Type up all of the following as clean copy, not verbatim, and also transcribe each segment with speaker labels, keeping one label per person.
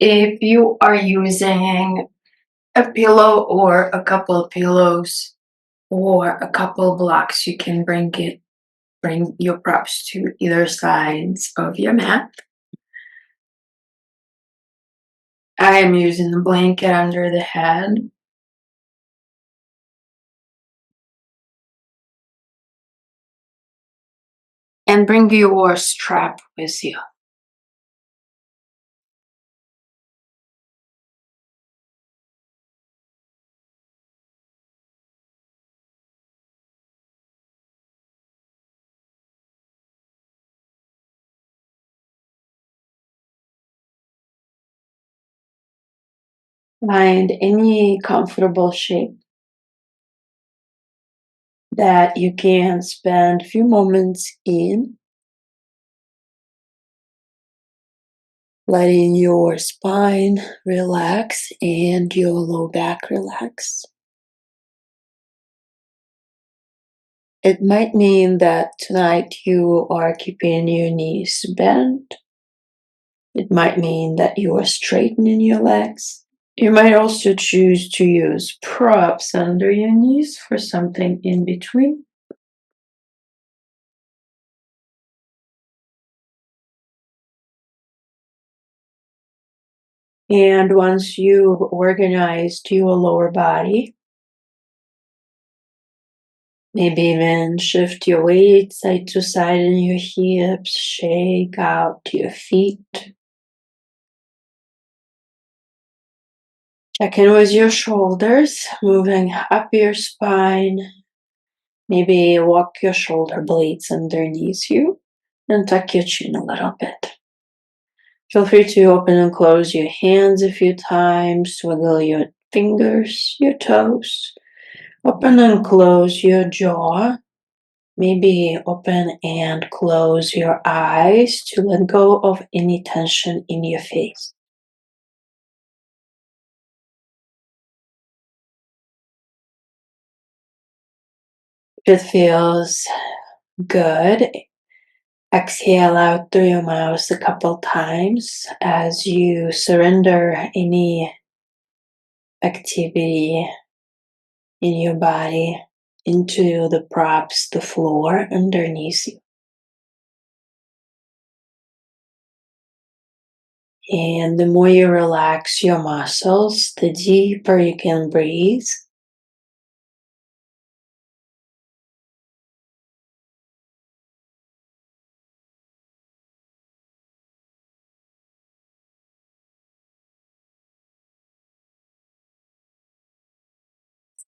Speaker 1: If you are using a pillow or a couple of pillows or a couple of blocks, you can bring your props to either sides of your mat. I am using the blanket under the head. And bring your strap with you. Find any comfortable shape that you can spend a few moments in, letting your spine relax and your low back relax. It might mean that tonight you are keeping your knees bent. It might mean that you are straightening your legs. You might also choose to use props under your knees for something in between. And once you've organized your lower body, maybe even shift your weight side to side in your hips, shake out your feet. Check in with your shoulders, moving up your spine. Maybe walk your shoulder blades underneath you and tuck your chin a little bit. Feel free to open and close your hands a few times, wiggle your fingers, your toes. Open and close your jaw. Maybe open and close your eyes to let go of any tension in your face. If it feels good, exhale out through your mouth a couple times as you surrender any activity in your body into the props, the floor underneath you. And the more you relax your muscles, the deeper you can breathe.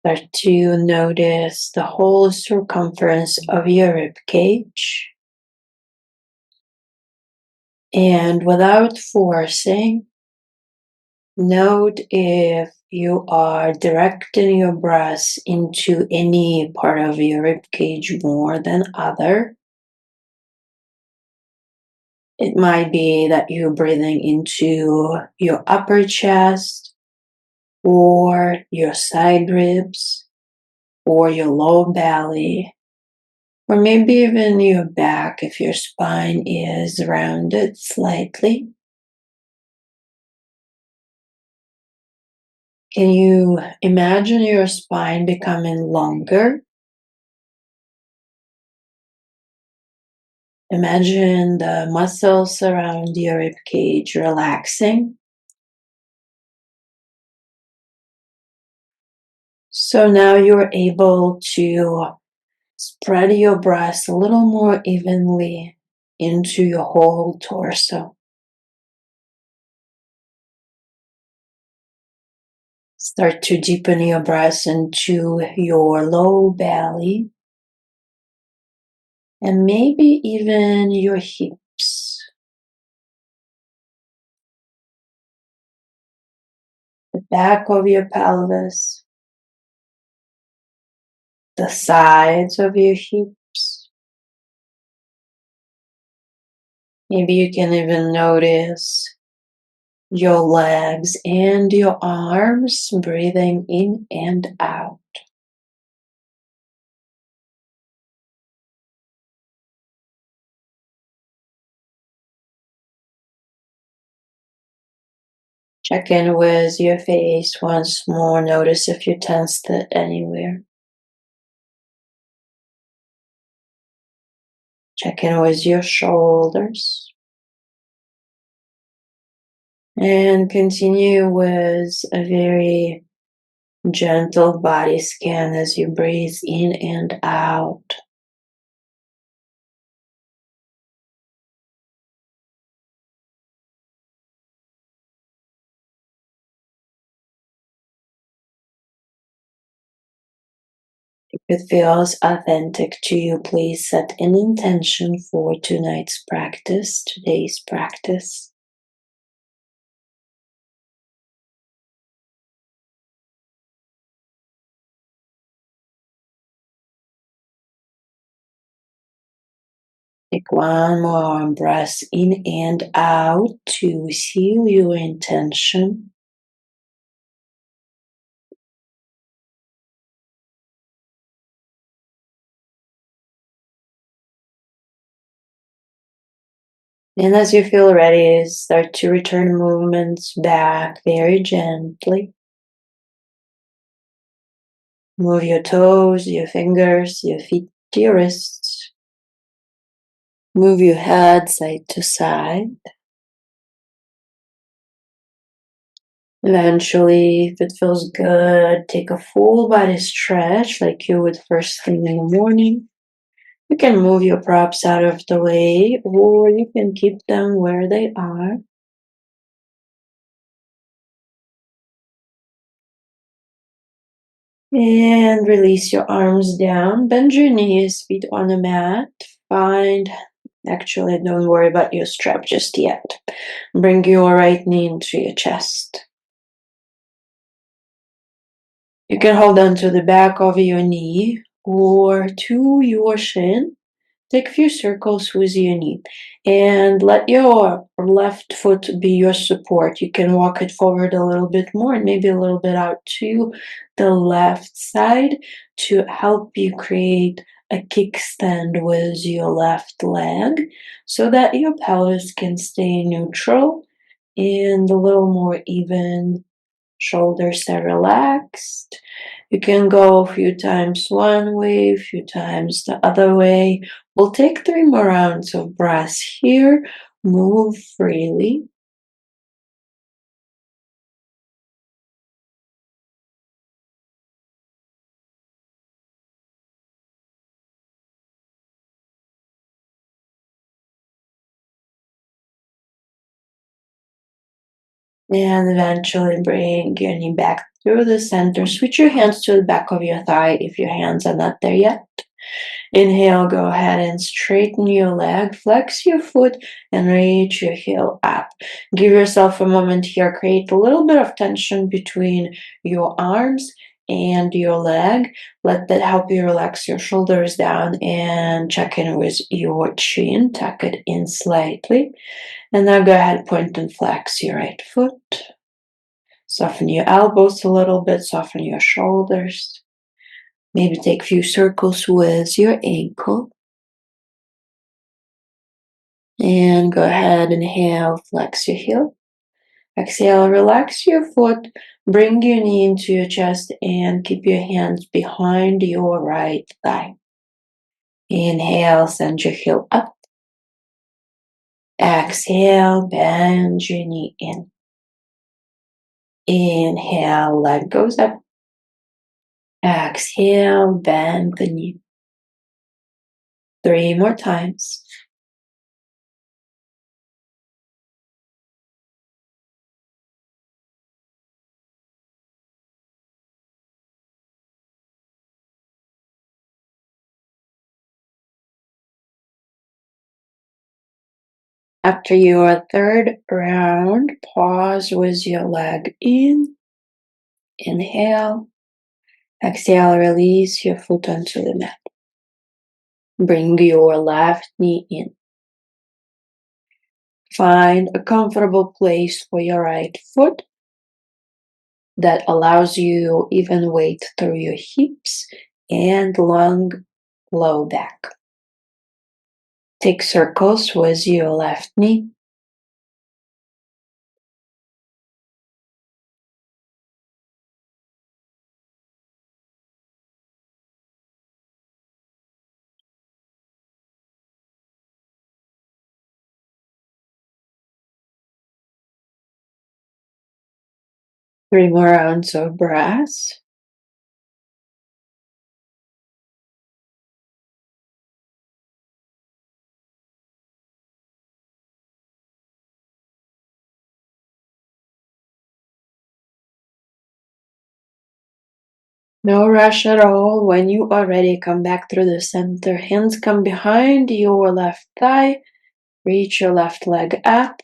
Speaker 1: Start to notice the whole circumference of your rib cage. And without forcing, note if you are directing your breath into any part of your rib cage more than other. It might be that you're breathing into your upper chest or your side ribs or your low belly, or maybe even your back if your spine is rounded slightly. Can you imagine your spine becoming longer? Imagine the muscles around your rib cage relaxing. So now you're able to spread your breath a little more evenly into your whole torso. Start to deepen your breath into your low belly and maybe even your hips. The back of your pelvis, the sides of your hips. Maybe you can even notice your legs and your arms breathing in and out. Check in with your face once more. Notice if you tensed it anywhere. Check in with your shoulders. And continue with a very gentle body scan as you breathe in and out. If it feels authentic to you, please set an intention for today's practice. Take one more breath in and out to seal your intention. And as you feel ready, start to return movements back very gently. Move your toes, your fingers, your feet to your wrists. Move your head side to side. Eventually, if it feels good, take a full body stretch like you would first thing in the morning. You can move your props out of the way, or you can keep them where they are. And release your arms down. Bend your knees, feet on the mat. Actually, don't worry about your strap just yet. Bring your right knee into your chest. You can hold on to the back of your knee or to your shin. Take a few circles with your knee and let your left foot be your support. You can walk it forward a little bit more and maybe a little bit out to the left side to help you create a kickstand with your left leg so that your pelvis can stay neutral and a little more even. Shoulders are relaxed. You can go a few times one way, a few times the other way. We'll take 3 more rounds of breath here. Move freely. And eventually bring your knee back through the center. Switch your hands to the back of your thigh if your hands are not there yet. Inhale, go ahead and straighten your leg, flex your foot, and reach your heel up. Give yourself a moment here. Create a little bit of tension between your arms and your leg. Let that help you relax your shoulders down and check in with your chin. Tuck it in slightly. And now go ahead, point and flex your right foot. Soften your elbows a little bit, soften your shoulders. Maybe take a few circles with your ankle. And go ahead, inhale, flex your heel. Exhale, relax your foot. Bring your knee into your chest and keep your hands behind your right thigh. Inhale, send your heel up. Exhale, bend your knee in. Inhale, leg goes up. Exhale, bend the knee. 3 more times. After your third round, pause with your leg in. Inhale. Exhale, release your foot onto the mat. Bring your left knee in. Find a comfortable place for your right foot that allows you even weight through your hips and long, low back. Take circles with your left knee. 3 more rounds of breaths. No rush at all. When you are ready, come back through the center. Hands come behind your left thigh. Reach your left leg up.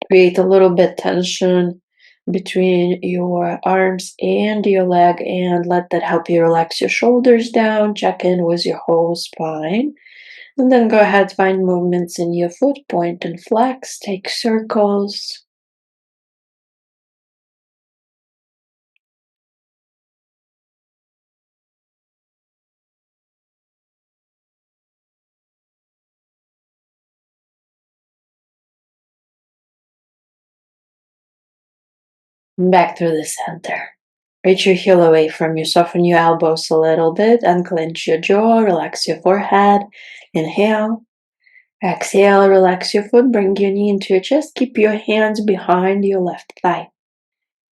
Speaker 1: Create a little bit tension between your arms and your leg, and let that help you relax your shoulders down. Check in with your whole spine. And then go ahead, find movements in your foot, point and flex, take circles. Back through the center. Reach your heel away from you, soften your elbows a little bit, unclench your jaw, relax your forehead. Inhale. Exhale, relax your foot, bring your knee into your chest, keep your hands behind your left thigh.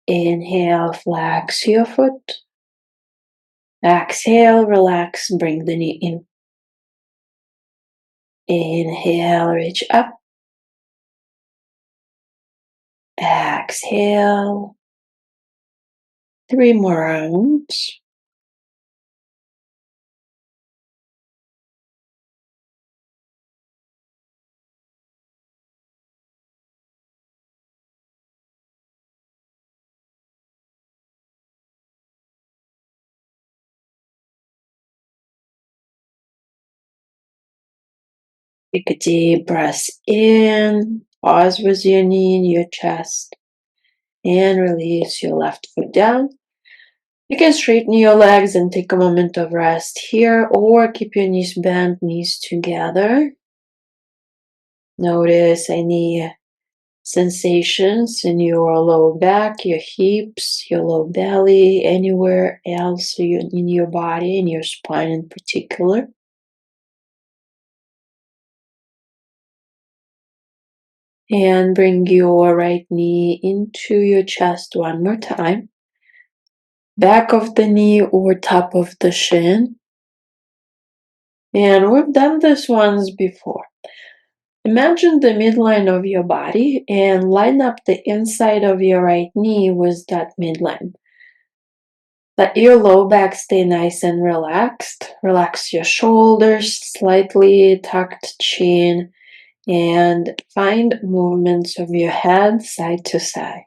Speaker 1: Inhale, flex your foot. Exhale, relax, bring the knee in. Inhale, reach up. Exhale. 3 more rounds. Take a deep breath in, pause with your knee in your chest, and release your left foot down. You can straighten your legs and take a moment of rest here, or keep your knees bent, knees together. Notice any sensations in your low back, your hips, your low belly, anywhere else in your body, in your spine in particular. And bring your right knee into your chest one more time. Back of the knee or top of the shin. And we've done this once before. Imagine the midline of your body and line up the inside of your right knee with that midline. Let your low back stay nice and relaxed. Relax your shoulders, slightly tucked chin, and find movements of your head side to side.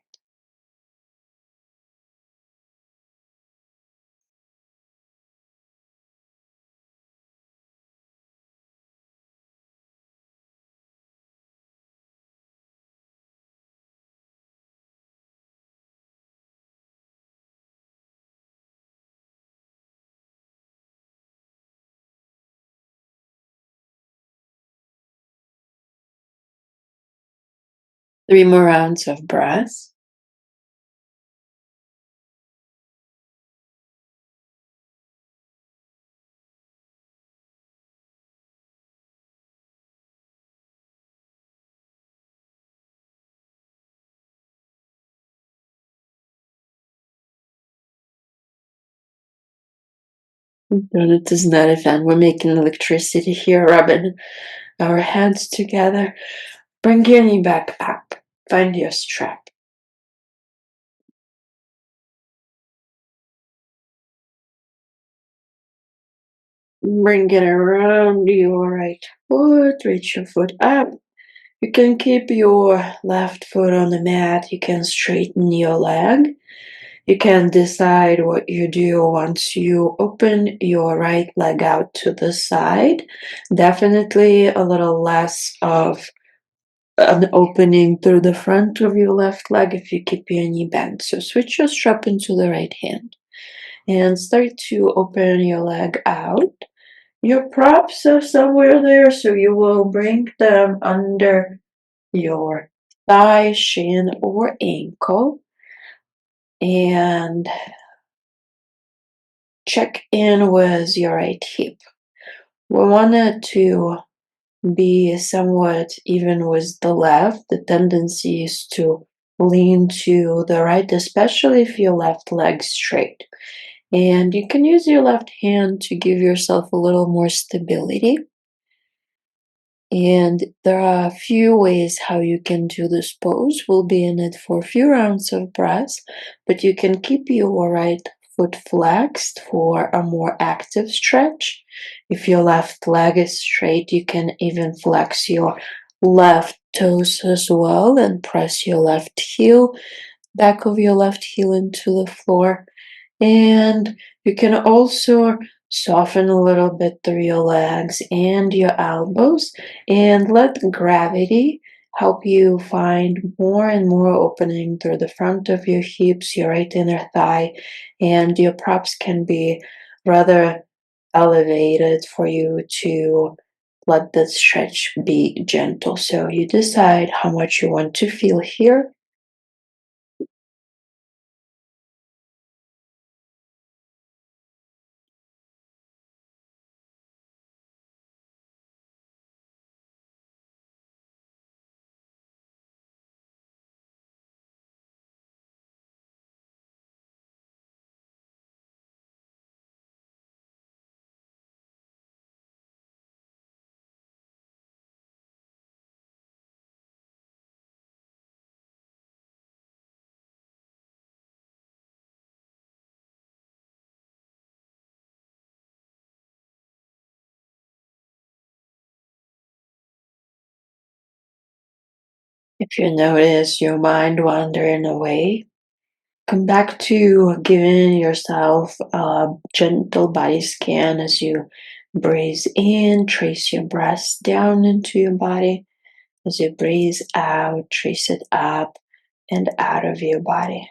Speaker 1: Three more rounds of breath. It is not a fan. We're making electricity here, rubbing our hands together. Bring your knee back up. Find your strap. Bring it around your right foot. Reach your foot up. You can keep your left foot on the mat. You can straighten your leg. You can decide what you do once you open your right leg out to the side. Definitely a little less of an opening through the front of your left leg if you keep your knee bent. So switch your strap into the right hand and start to open your leg out. Your props are somewhere there, so you will bring them under your thigh, shin, or ankle. And check in with your right hip. We want it to be somewhat even with the left. The tendency is to lean to the right, especially if your left leg's straight. And you can use your left hand to give yourself a little more stability. And there are a few ways how you can do this pose. We'll be in it for a few rounds of breaths, but you can keep your right foot flexed for a more active stretch. If your left leg is straight, you can even flex your left toes as well and press your left heel, back of your left heel into the floor. And you can also soften a little bit through your legs and your elbows and let gravity help you find more and more opening through the front of your hips, your right inner thigh, and your props can be rather elevated for you to let the stretch be gentle. So you decide how much you want to feel here. If you notice your mind wandering away, come back to giving yourself a gentle body scan as you breathe in, trace your breath down into your body. As you breathe out, trace it up and out of your body.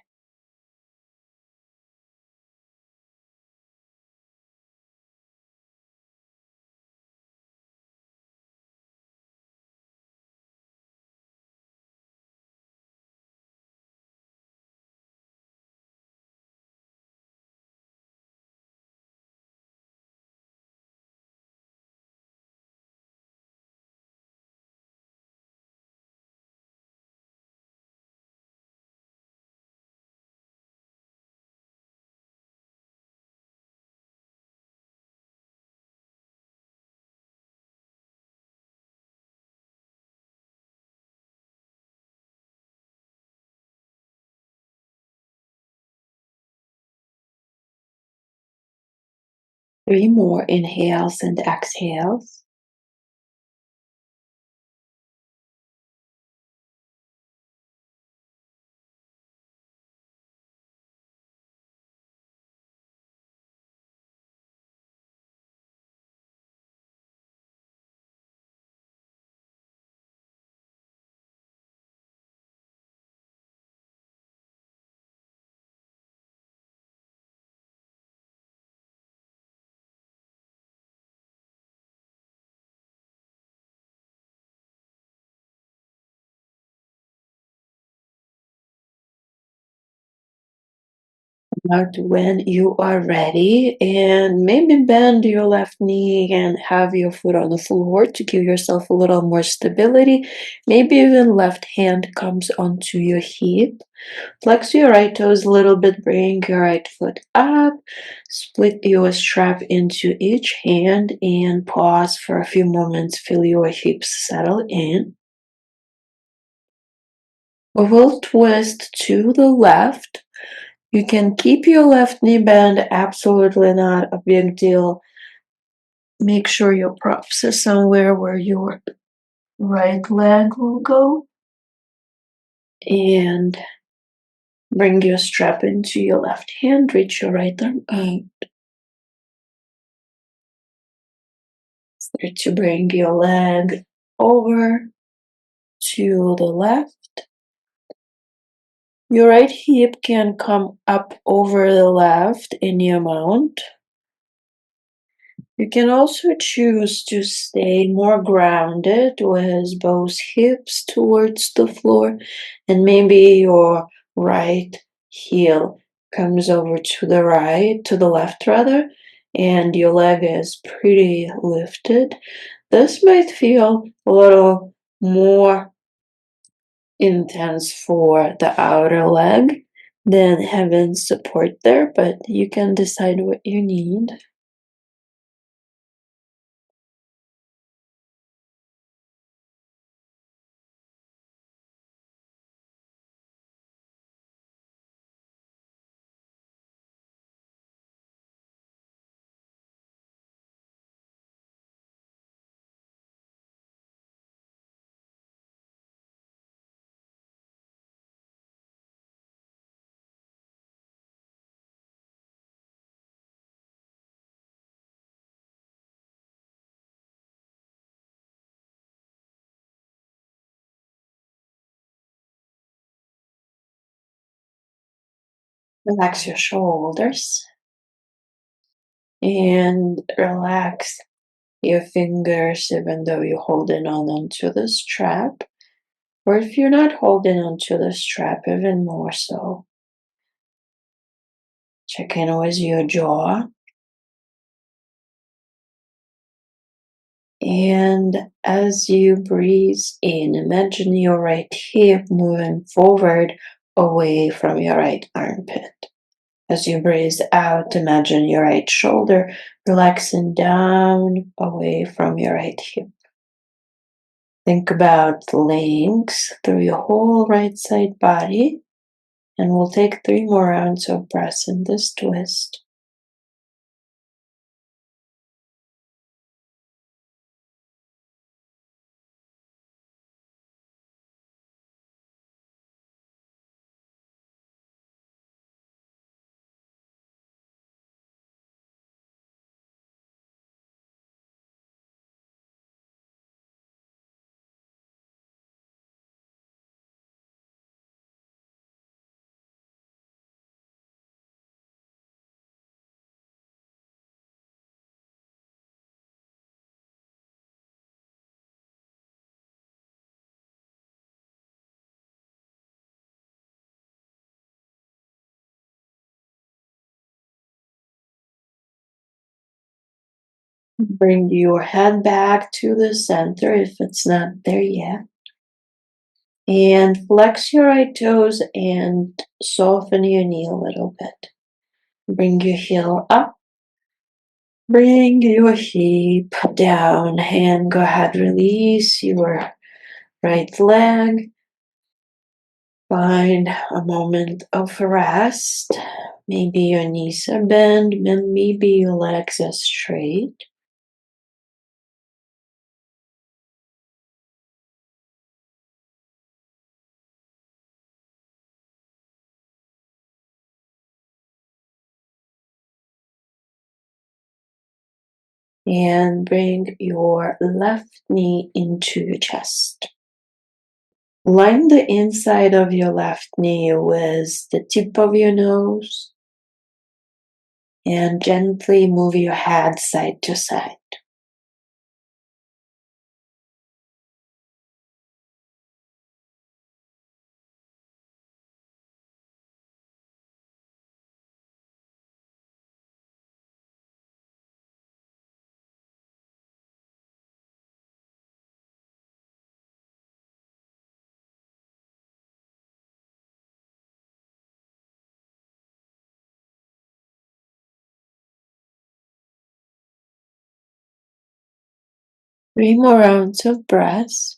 Speaker 1: Three more inhales and exhales. Out when you are ready, and maybe bend your left knee and have your foot on the floor to give yourself a little more stability. Maybe even left hand comes onto your hip. Flex your right toes a little bit, bring your right foot up, split your strap into each hand, and pause for a few moments. Feel your hips settle in. We will twist to the left. You can keep your left knee bent, absolutely not a big deal. Make sure your props are somewhere where your right leg will go. And bring your strap into your left hand, reach your right arm out. Start to bring your leg over to the left. Your right hip can come up over the left in your mount. You can also choose to stay more grounded with both hips towards the floor, and maybe your right heel comes over to the left rather, and your leg is pretty lifted. This might feel a little more intense for the outer leg, then having support there, but you can decide what you need. Relax your shoulders and relax your fingers even though you're holding on onto the strap. Or if you're not holding onto the strap, even more so. Check in with your jaw. And as you breathe in, imagine your right hip moving forward away from your right armpit. As you breathe out, imagine your right shoulder relaxing down away from your right hip. Think about links through your whole right side body, and we'll take 3 more rounds of breath in this twist. Bring your head back to the center if it's not there yet. And flex your right toes and soften your knee a little bit. Bring your heel up. Bring your hip down and go ahead, release your right leg. Find a moment of rest. Maybe your knees are bent, maybe your legs are straight. And bring your left knee into your chest. Line the inside of your left knee with the tip of your nose and gently move your head side to side. Three more rounds of breath.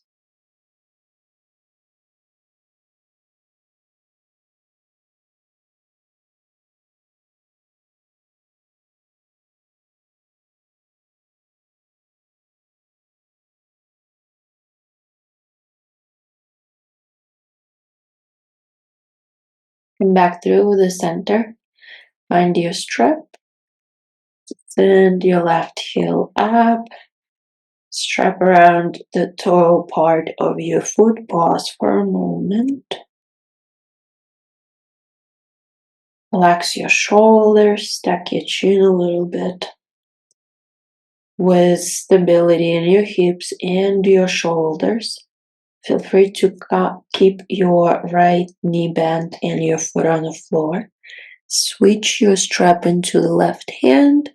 Speaker 1: Come back through the center. Find your strap. Send your left heel up. Strap around the toe part of your foot. Pause for a moment. Relax your shoulders. Stack your chin a little bit. With stability in your hips and your shoulders. Feel free to keep your right knee bent and your foot on the floor. Switch your strap into the left hand.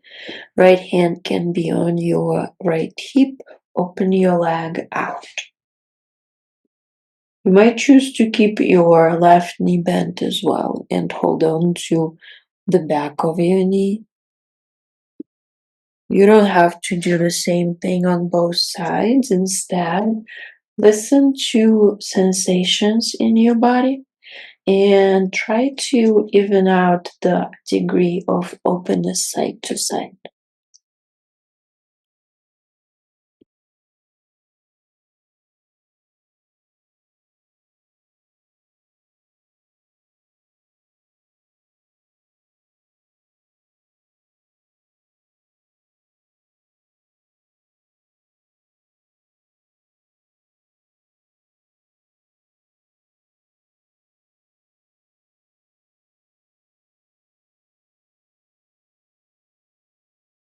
Speaker 1: Right hand can be on your right hip. Open your leg out. You might choose to keep your left knee bent as well and hold on to the back of your knee. You don't have to do the same thing on both sides. Instead, listen to sensations in your body and try to even out the degree of openness side to side.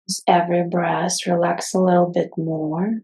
Speaker 1: As every breath, relax a little bit more.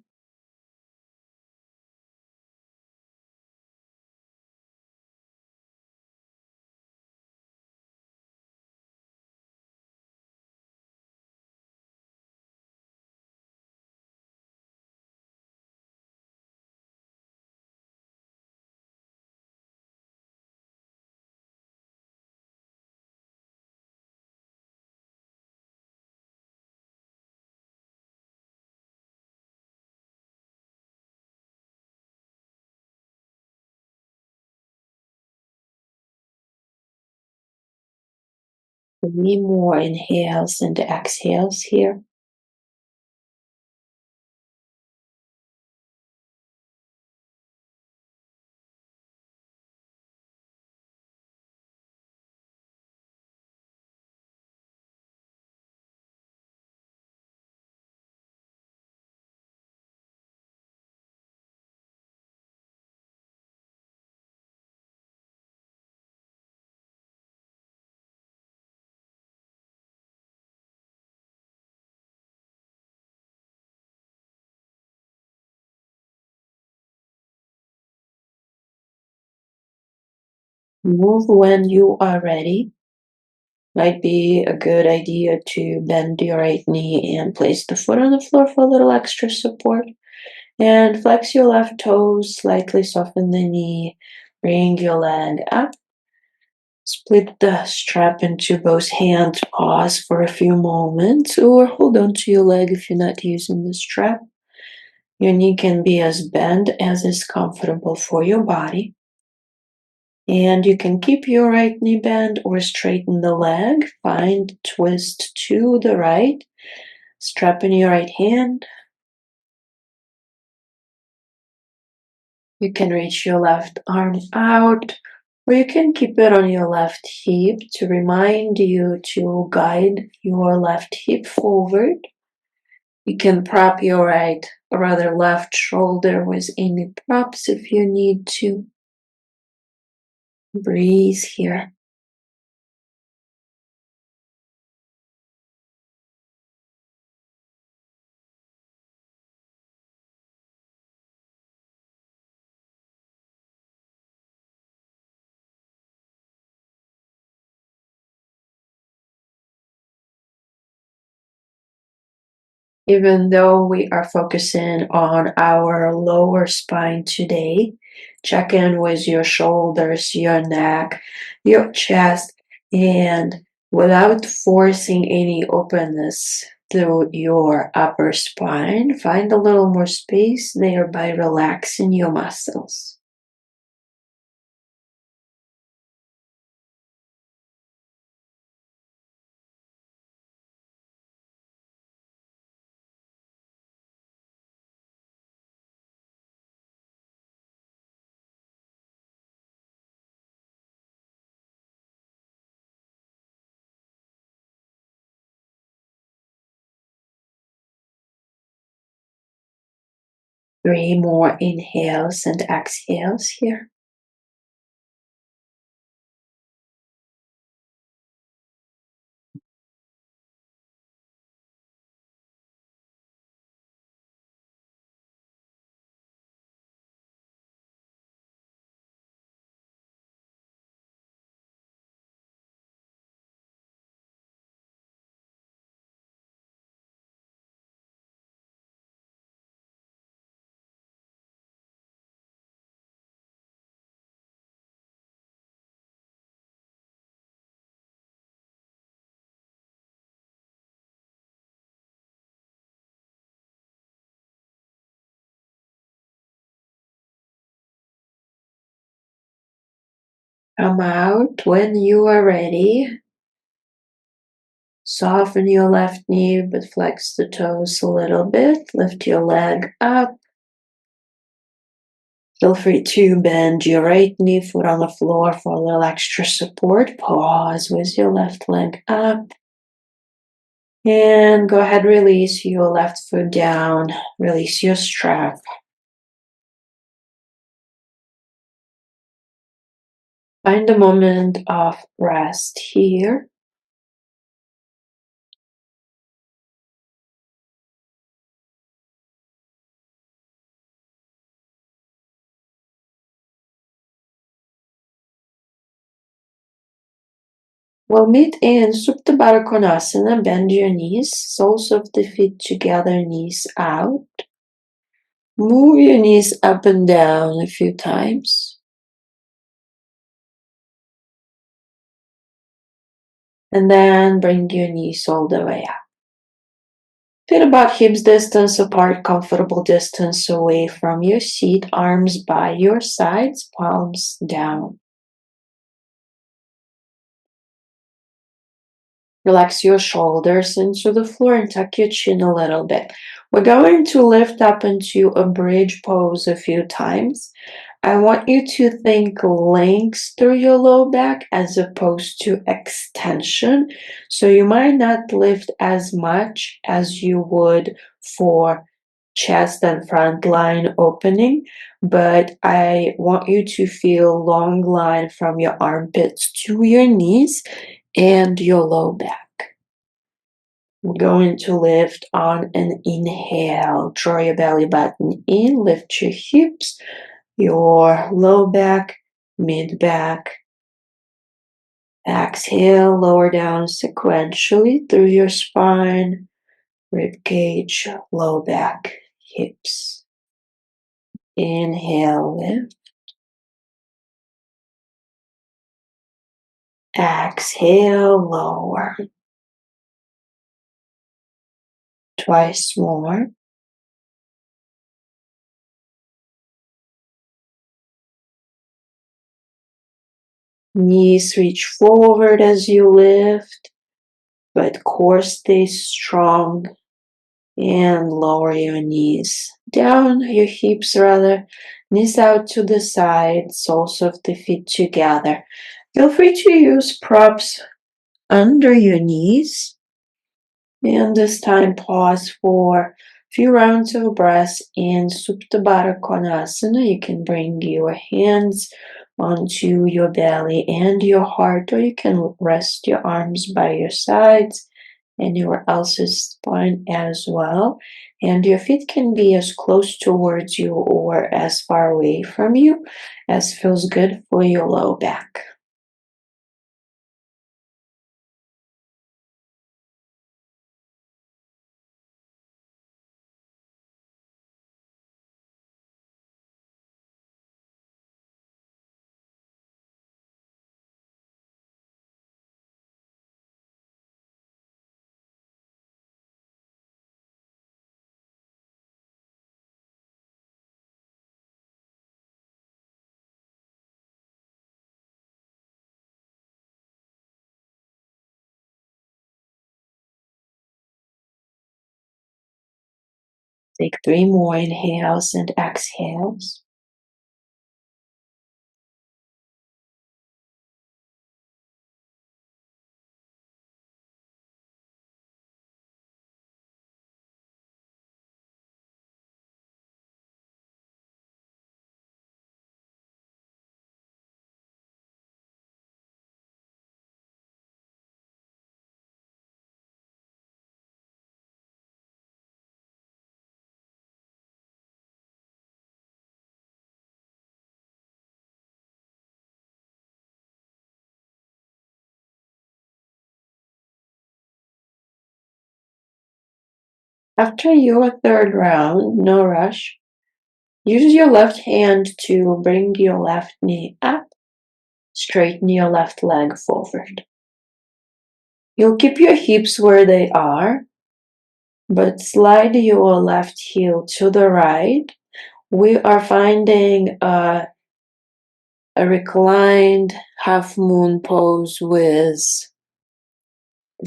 Speaker 1: Three more inhales and exhales here. Move when you are ready. Might be a good idea to bend your right knee and place the foot on the floor for a little extra support. And flex your left toes, slightly soften the knee, bring your leg up. Split the strap into both hands, pause for a few moments, or hold on to your leg if you're not using the strap. Your knee can be as bent as is comfortable for your body. And you can keep your right knee bent or straighten the leg. Find twist to the right. Strap in your right hand. You can reach your left arm out, or you can keep it on your left hip to remind you to guide your left hip forward. You can prop your right, or rather left shoulder with any props if you need to. Breathe here. Even though we are focusing on our lower spine today, check in with your shoulders, your neck, your chest, and without forcing any openness through your upper spine, find a little more space there by relaxing your muscles. Three more inhales and exhales here. Come out when you are ready. Soften your left knee, but flex the toes a little bit. Lift your leg up. Feel free to bend your right knee, foot on the floor for a little extra support. Pause with your left leg up. And go ahead, release your left foot down. Release your strap. Find a moment of rest here. We'll meet in Supta Baddha Konasana. Bend your knees, soles of the feet together, knees out. Move your knees up and down a few times. And then bring your knees all the way up. Feet about hips distance apart, comfortable distance away from your seat, arms by your sides, palms down. Relax your shoulders into the floor and tuck your chin a little bit. We're going to lift up into a bridge pose a few times. I want you to think length through your low back as opposed to extension. So you might not lift as much as you would for chest and front line opening, but I want you to feel long line from your armpits to your knees and your low back. We're going to lift on an inhale. Draw your belly button in, lift your hips, your low back, mid back. Exhale, lower down sequentially through your spine, rib cage, low back, hips. Inhale, lift. Exhale, lower. Twice more. Knees reach forward as you lift, but core stays strong. And lower your knees down, your hips rather, knees out to the side, soles of the feet together. Feel free to use props under your knees. And this time pause for a few rounds of breath in Supta Baddha Konasana. You can bring your hands onto your belly and your heart, or you can rest your arms by your sides, anywhere else's spine as well. And your feet can be as close towards you or as far away from you as feels good for your low back. Take 3 more inhales and exhales. After your third round, no rush, use your left hand to bring your left knee up, straighten your left leg forward. You'll keep your hips where they are, but slide your left heel to the right. We are finding a a reclined half moon pose with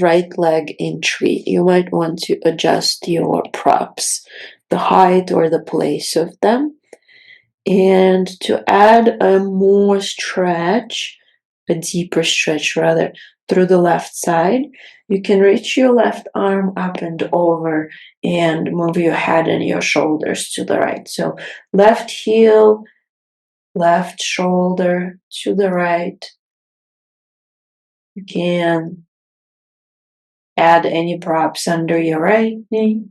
Speaker 1: right leg in tree. You might want to adjust your props, the height or the place of them. And to add a more stretch, a deeper stretch rather, through the left side, you can reach your left arm up and over and move your head and your shoulders to the right. So left heel, left shoulder to the right. You can add any props under your right knee.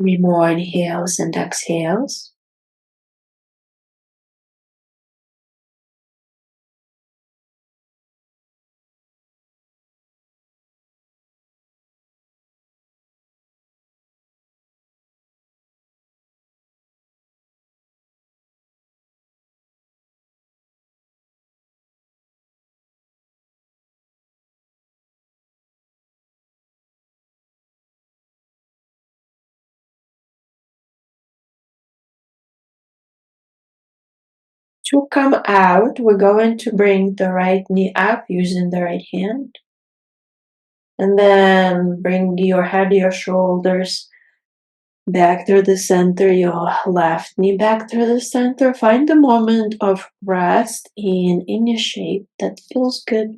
Speaker 1: Three more inhales and exhales. To come out, we're going to bring the right knee up using the right hand. And then bring your head, your shoulders back through the center, your left knee back through the center. Find the moment of rest in any shape that feels good.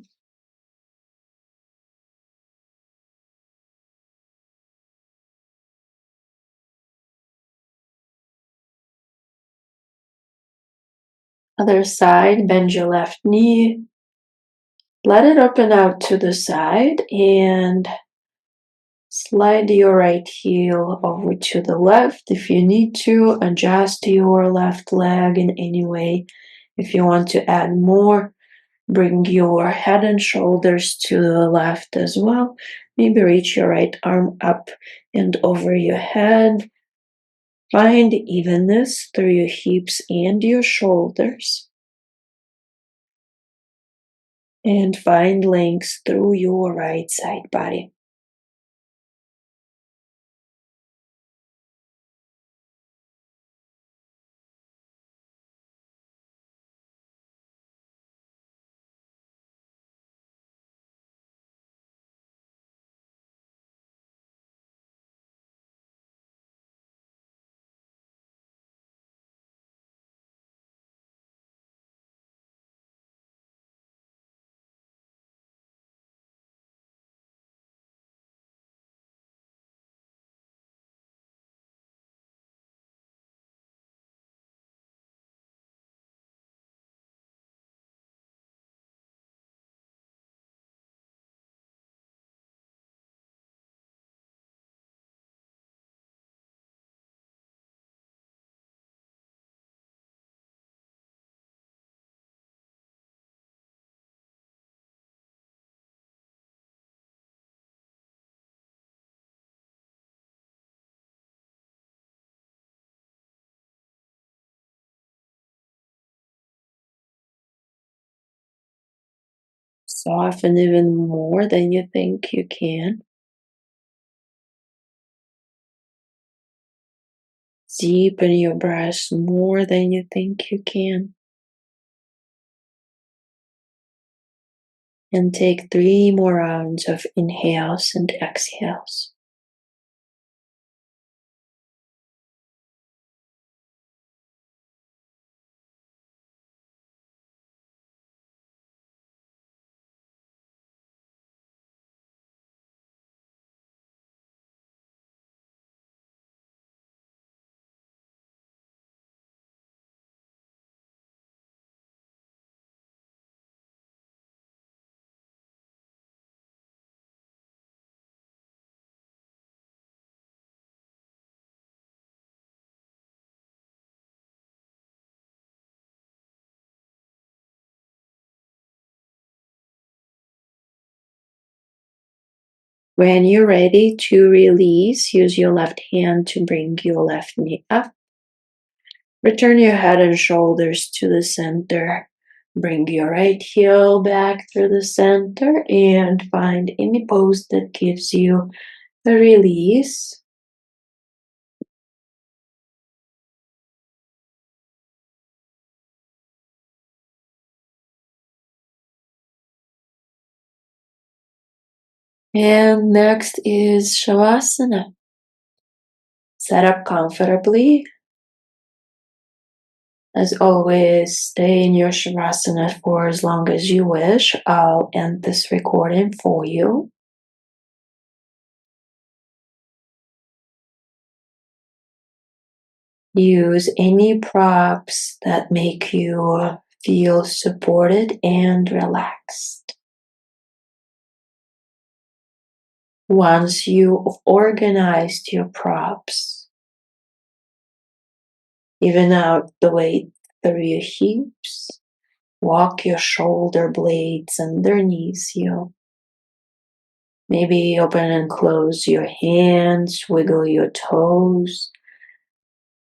Speaker 1: Other side, bend your left knee. Let it open out to the side and slide your right heel over to the left. If you need to, adjust your left leg in any way. If you want to add more, bring your head and shoulders to the left as well. Maybe reach your right arm up and over your head. Find evenness through your hips and your shoulders. And find length through your right side body. Soften even more than you think you can. Deepen your breath more than you think you can. And take 3 more rounds of inhales and exhales. When you're ready to release, use your left hand to bring your left knee up. Return your head and shoulders to the center. Bring your right heel back through the center and find any pose that gives you the release. And next is Shavasana. Set up comfortably. As always, stay in your Shavasana for as long as you wish. I'll end this recording for you. Use any props that make you feel supported and relaxed. Once you've organized your props, even out the weight through your hips, walk your shoulder blades underneath you. Maybe open and close your hands, wiggle your toes.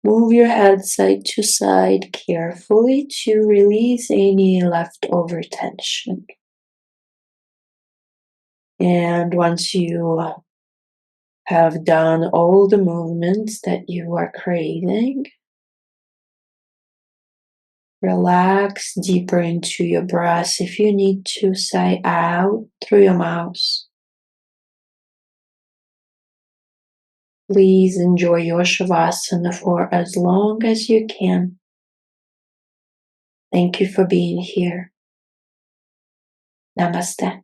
Speaker 1: Move your head side to side carefully to release any leftover tension. And once you have done all the movements that you are creating, relax deeper into your breath. If you need to, sigh out through your mouth. Please enjoy your Shavasana for as long as you can. Thank you for being here. Namaste.